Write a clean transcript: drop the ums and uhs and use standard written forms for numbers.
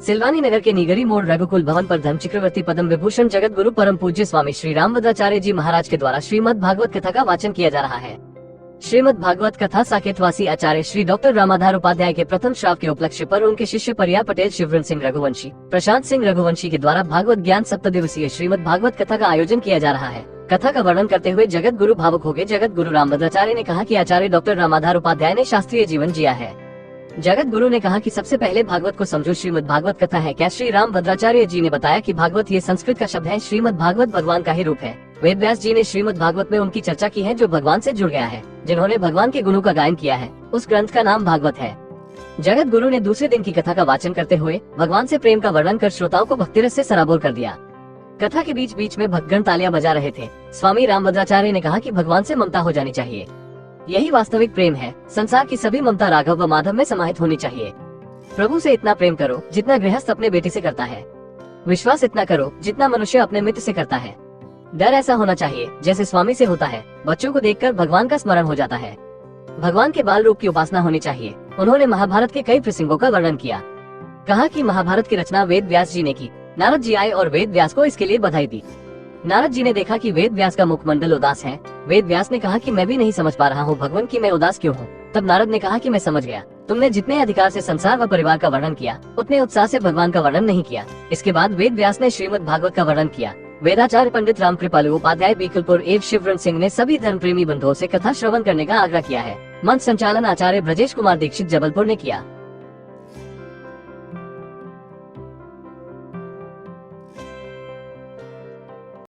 सिलवानी नगर के निगरी मोड़ रघुकुल भवन पर धर्म चक्रवर्ती पद्म विभूषण जगत गुरु परम पूज्य स्वामी श्री रामभद्राचार्य जी महाराज के द्वारा श्रीमद् भागवत कथा का वाचन किया जा रहा है। श्रीमद् भागवत कथा साकेतवासी आचार्य श्री डॉक्टर रामाधार उपाध्याय के प्रथम श्राव के उपलक्ष्य पर उनके शिष्य परिया पटेल, शिवरन सिंह रघुवंशी, प्रशांत सिंह रघुवंशी के द्वारा भागवत ज्ञान सप्तदिवसीय श्रीमद् भागवत कथा का आयोजन किया जा रहा है। कथा का वर्णन करते हुए जगत गुरु भावुक हो गए। जगत गुरु रामभद्राचार्य ने कहा कि आचार्य डॉक्टर रामाधार उपाध्याय ने शास्त्रीय जीवन जिया है। जगत गुरु ने कहा कि सबसे पहले भागवत को समझो, श्रीमद् भागवत कथा है क्या। श्री रामभद्राचार्य जी ने बताया कि भागवत ये संस्कृत का शब्द है। श्रीमद् भागवत भगवान का ही रूप है। वेद व्यास जी ने श्रीमद् भागवत में उनकी चर्चा की है जो भगवान से जुड़ गया है, जिन्होंने भगवान के गुणों का गायन किया है। उस ग्रंथ का नाम भागवत है। जगत गुरु ने दूसरे दिन की कथा का वाचन करते हुए भगवान से प्रेम का वर्णन कर श्रोताओं को भक्तिरस से सराबोर कर दिया। कथा के बीच बीच में भक्तगण तालियां बजा रहे थे। स्वामी रामभद्राचार्य ने कहा कि भगवान से ममता हो जानी चाहिए, यही वास्तविक प्रेम है। संसार की सभी ममता राघव व माधव में समाहित होनी चाहिए। प्रभु से इतना प्रेम करो जितना गृहस्थ अपने बेटे से करता है। विश्वास इतना करो जितना मनुष्य अपने मित्र से करता है। डर ऐसा होना चाहिए जैसे स्वामी से होता है। बच्चों को देखकर भगवान का स्मरण हो जाता है। भगवान के बाल रूप की उपासना होनी चाहिए। उन्होंने महाभारत के कई प्रसंगों का वर्णन किया। कहा कि महाभारत की रचना वेद व्यास जी ने की। नारद जी आए और वेद व्यास को इसके लिए बधाई दी। नारद जी ने देखा कि वेद व्यास का मुखमंडल उदास है। वेद व्यास ने कहा कि मैं भी नहीं समझ पा रहा हूँ भगवान की मैं उदास क्यों हूँ। तब नारद ने कहा कि मैं समझ गया, तुमने जितने अधिकार से संसार व परिवार का वर्णन किया उतने उत्साह से भगवान का वर्णन नहीं किया। इसके बाद वेद व्यास ने श्रीमद् भागवत का वर्णन किया। वेदाचार्य पंडित राम कृपालु उपाध्याय बीकलपुर एवं शिवरन सिंह ने सभी धर्म प्रेमी बंधुओं से कथा श्रवण करने का आग्रह किया है। मंच संचालन आचार्य ब्रजेश कुमार दीक्षित जबलपुर ने किया।